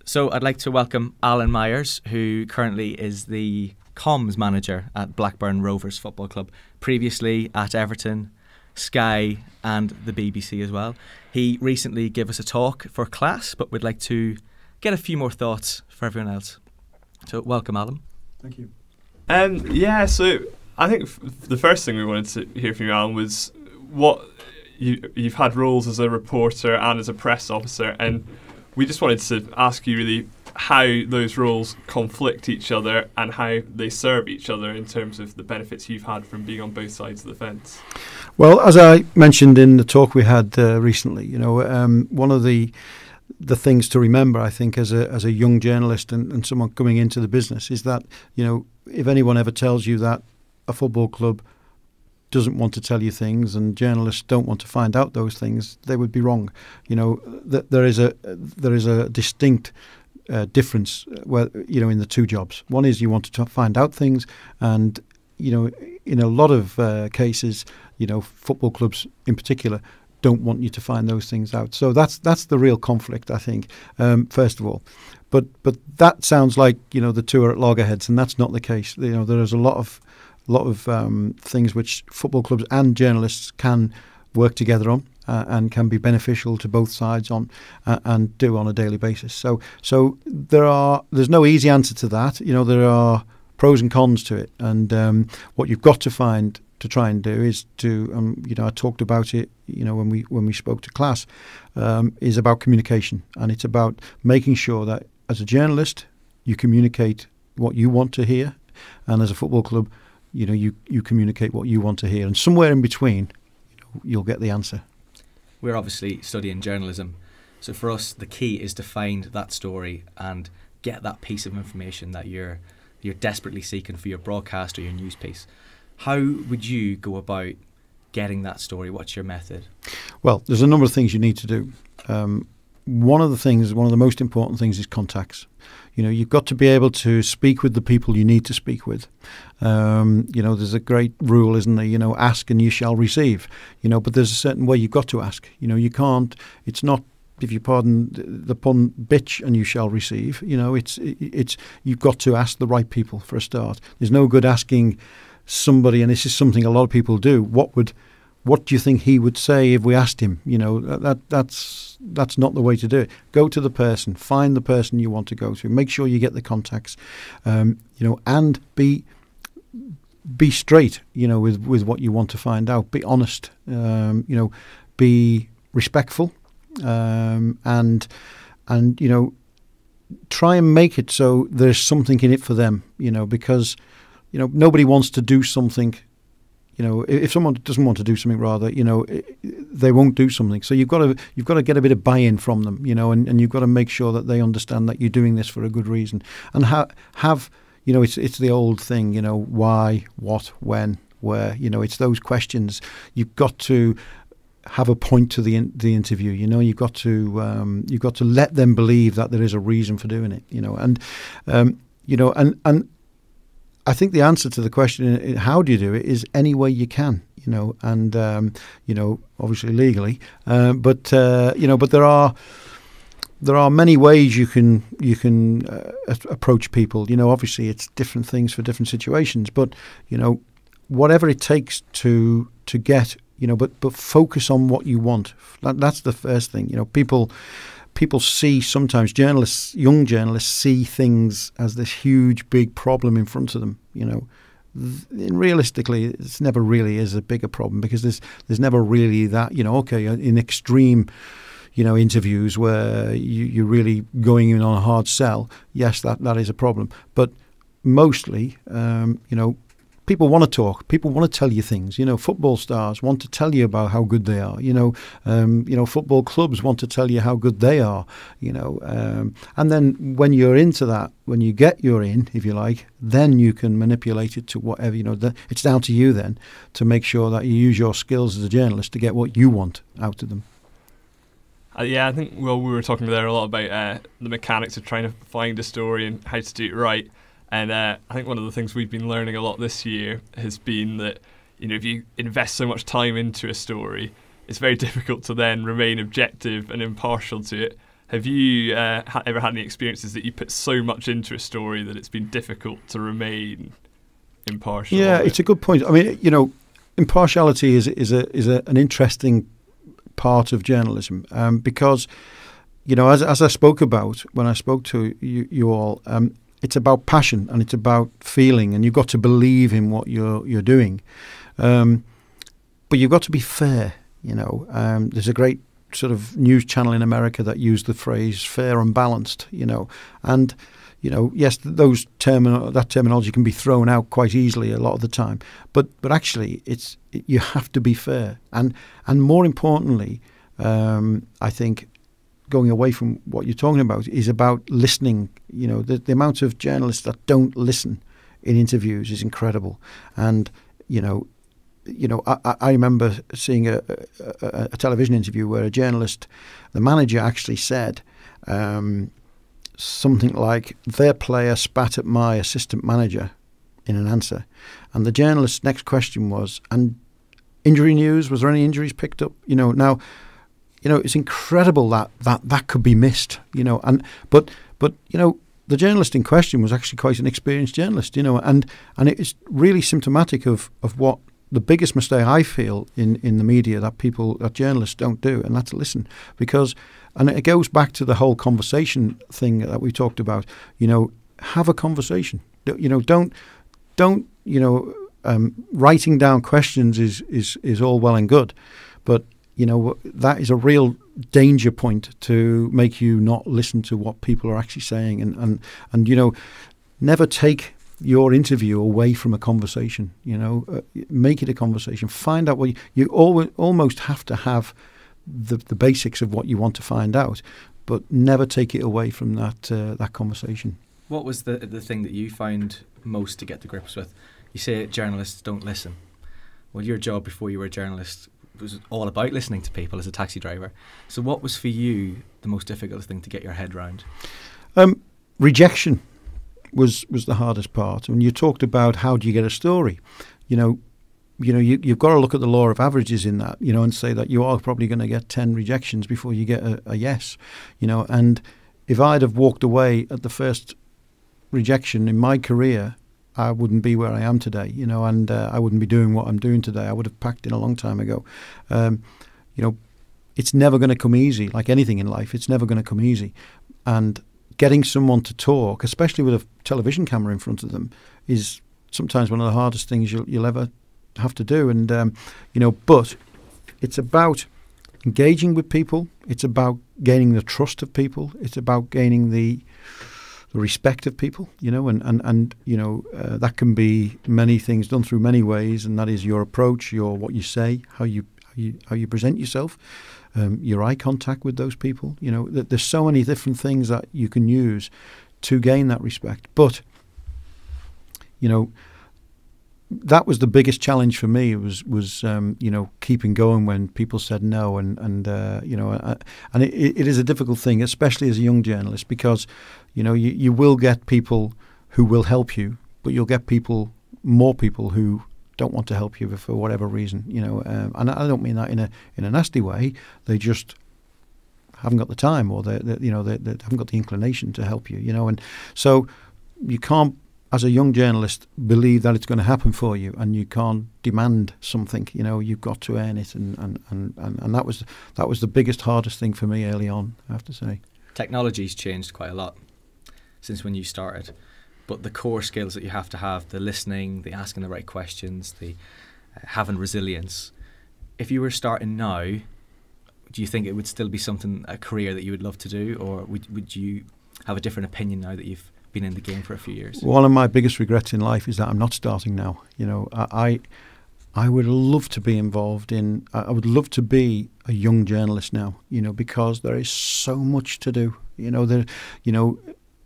So I'd like to welcome Alan Myers, who currently is the comms manager at Blackburn Rovers Football Club, previously at Everton, Sky and the BBC as well. He recently gave us a talk for class, but we'd like to get a few more thoughts for everyone else. So welcome, Alan. Thank you. So I think the first thing we wanted to hear from you, Alan, was what you've had roles as a reporter and as a press officer, and we just wanted to ask you really how those roles conflict each other and how they serve each other in terms of the benefits you've had from being on both sides of the fence. Well, as I mentioned in the talk we had recently, one of the things to remember, I think, as a young journalist and someone coming into the business is that, if anyone ever tells you that a football club doesn't want to tell you things and journalists don't want to find out those things, they would be wrong. There is a distinct difference in the two jobs. One is you want to find out things, and in a lot of cases, football clubs in particular don't want you to find those things out. So that's the real conflict, I think, first of all. But that sounds like the two are at loggerheads, and that's not the case. There is a lot of things which football clubs and journalists can work together on and can be beneficial to both sides on and do on a daily basis. So there's no easy answer to that. There are pros and cons to it, and what you've got to find to try and do is to I talked about it when we spoke to class, is about communication, and it's about making sure that as a journalist you communicate what you want to hear, and as a football club you communicate what you want to hear, and somewhere in between you'll get the answer. We're obviously studying journalism, so for us the key is to find that story and get that piece of information that you're desperately seeking for your broadcast or your news piece. How would you go about getting that story? What's your method? Well, there's a number of things you need to do. One of the most important things is contacts. You've got to be able to speak with the people you need to speak with. There's a great rule, isn't there? Ask and you shall receive. But there's a certain way you've got to ask. You can't. It's not, if you pardon the pun, bitch and you shall receive. It's you've got to ask the right people for a start. There's no good asking somebody, and this is something a lot of people do. What do you think he would say if we asked him? That's not the way to do it. Go to the person, find the person you want to go to, make sure you get the contacts, and be straight, with what you want to find out. Be honest, be respectful, and try and make it so there's something in it for them. Because nobody wants to do something. If someone doesn't want to do something, rather, they won't do something. So you've got to get a bit of buy-in from them, and you've got to make sure that they understand that you're doing this for a good reason. And have it's the old thing, why, what, when, where. It's those questions. You've got to have a point to the interview. You've got to let them believe that there is a reason for doing it. And I think the answer to the question, how do you do it, is any way you can, and obviously legally, but there are many ways you can approach people. Obviously it's different things for different situations, but whatever it takes to get, but focus on what you want. That's the first thing. People see, sometimes young journalists see things as this huge, big problem in front of them. And realistically, it's never really is a bigger problem, because there's never really that, in extreme, interviews where you're really going in on a hard sell. Yes, that is a problem. But mostly, people want to talk. People want to tell you things. Football stars want to tell you about how good they are. Football clubs want to tell you how good they are. And then when you're into that, when you get your in, if you like, then you can manipulate it to whatever. It's down to you then to make sure that you use your skills as a journalist to get what you want out of them. I think we were talking there a lot about the mechanics of trying to find a story and how to do it right. And I think one of the things we've been learning a lot this year has been that, if you invest so much time into a story, it's very difficult to then remain objective and impartial to it. Have you ever had any experiences that you put so much into a story that it's been difficult to remain impartial? Yeah, it's a good point. I mean, impartiality is an interesting part of journalism, because, as I spoke about when I spoke to you all, it's about passion and it's about feeling, and you've got to believe in what you're doing, but you've got to be fair. There's a great sort of news channel in America that used the phrase fair and balanced, and yes, that terminology can be thrown out quite easily a lot of the time, but actually you have to be fair, and more importantly, I think, going away from what you're talking about, is about listening. The amount of journalists that don't listen in interviews is incredible, and I remember seeing a television interview where a journalist, the manager actually said something like, their player spat at my assistant manager in an answer. And the journalist's next question was, and injury news, was there any injuries picked up? Now, it's incredible that could be missed, but the journalist in question was actually quite an experienced journalist, and it's really symptomatic of what the biggest mistake I feel in the media that journalists don't do, and that's listen. Because, and it goes back to the whole conversation thing that we talked about. Have a conversation. Don't writing down questions is all well and good, but that is a real danger point to make you not listen to what people are actually saying, and never take your interview away from a conversation. Make it a conversation. Find out what you almost have to have the basics of what you want to find out, but never take it away from that conversation. What was the thing that you found most to get to grips with? You say journalists don't listen. Well, your job before you were a journalist was all about listening to people as a taxi driver. So what was for you the most difficult thing to get your head around? Rejection was the hardest part. When you talked about how do you get a story, you've got to look at the law of averages in that, and say that you are probably going to get 10 rejections before you get a yes, and if I'd have walked away at the first rejection in my career, I wouldn't be where I am today, and I wouldn't be doing what I'm doing today. I would have packed in a long time ago. It's never going to come easy. Like anything in life, it's never going to come easy. And getting someone to talk, especially with a television camera in front of them, is sometimes one of the hardest things you'll ever have to do. And, but it's about engaging with people. It's about gaining the trust of people. It's about gaining the respect of people, and that can be many things done through many ways, and that is your approach, what you say, how you present yourself, your eye contact with those people. There's so many different things that you can use to gain that respect. But that was the biggest challenge for me. Was keeping going when people said no, and it is a difficult thing, especially as a young journalist, because you will get people who will help you, but you'll get more people who don't want to help you for whatever reason, and I don't mean that in a nasty way. They just haven't got the time, or they haven't got the inclination to help you, and so you can't, as a young journalist, believe that it's going to happen for you, and you can't demand something. You've got to earn it, and that was the biggest, hardest thing for me early on, I have to say. Technology's changed quite a lot since when you started, but the core skills that you have to have, the listening, the asking the right questions, the having resilience. If you were starting now, do you think it would still be a career that you would love to do, or would you have a different opinion now that you've been in the game for a few years? One of my biggest regrets in life is that I'm not starting now. I would love to be involved in. I would love to be a young journalist now. Because there is so much to do.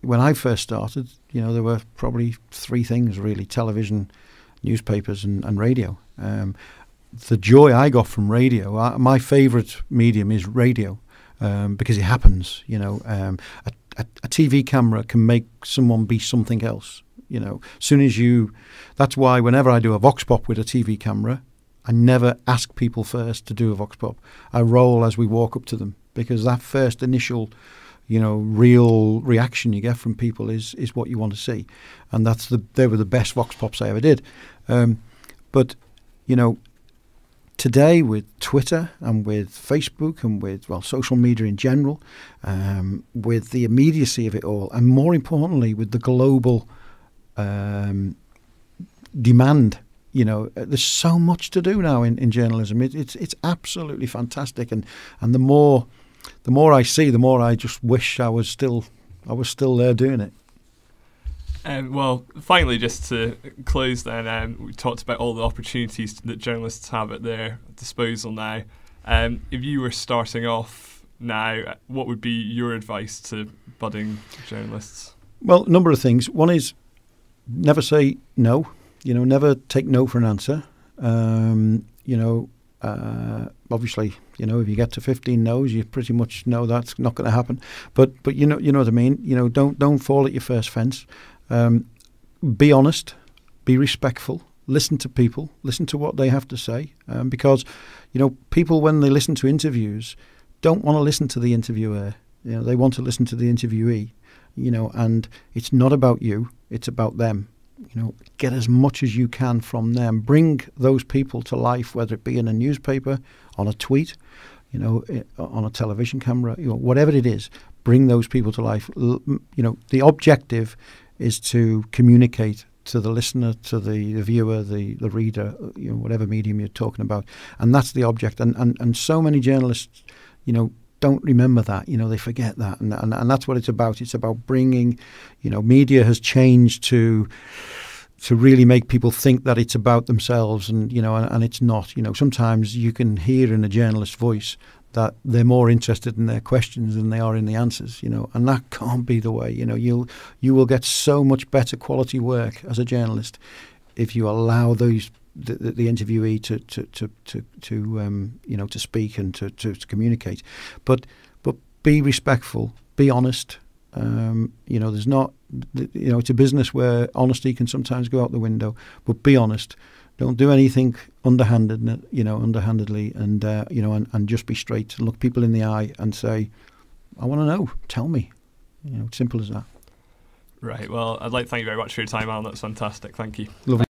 When I first started, there were probably three things really: television, newspapers, and radio. The joy I got from radio, my favourite medium is radio, because it happens. A TV camera can make someone be something else. Soon as that's why whenever I do a vox pop with a TV camera, I never ask people first to do a vox pop. I roll as we walk up to them, because that first initial, real reaction you get from people is what you want to see, and they were the best Vox Pops I ever did. But today with Twitter and with Facebook and with social media in general, with the immediacy of it all, and more importantly with the global demand. There's so much to do now in journalism. It's absolutely fantastic, and the more I see, the more I just wish I was still there doing it. Well, finally, just to close then, we talked about all the opportunities that journalists have at their disposal now. If you were starting off now, what would be your advice to budding journalists? Well, a number of things. One is never say no. Never take no for an answer. Obviously, if you get to 15 no's, you pretty much know that's not going to happen. But you know what I mean. Don't fall at your first fence. Be honest, be respectful, listen to people, listen to what they have to say, because people, when they listen to interviews, don't want to listen to the interviewer. They want to listen to the interviewee. And it's not about you, it's about them. Get as much as you can from them. Bring those people to life, whether it be in a newspaper, on a tweet, on a television camera, whatever it is. Bring those people to life. The objective is to communicate to the listener, to the viewer, the reader, whatever medium you're talking about, and that's the object. And so many journalists, don't remember that. They forget that, and that's what it's about. It's about bringing, media has changed to really make people think that it's about themselves, and and it's not. Sometimes you can hear in a journalist's voice that they're more interested in their questions than they are in the answers, and that can't be the way. You will get so much better quality work as a journalist if you allow the interviewee to speak and to communicate, but be respectful, be honest. There's not, it's a business where honesty can sometimes go out the window, but be honest. Don't do anything underhandedly, and and just be straight and look people in the eye and say, I want to know, tell me. Simple as that. Right. Well, I'd like to thank you very much for your time, Alan. That's fantastic. Thank you. Lovely.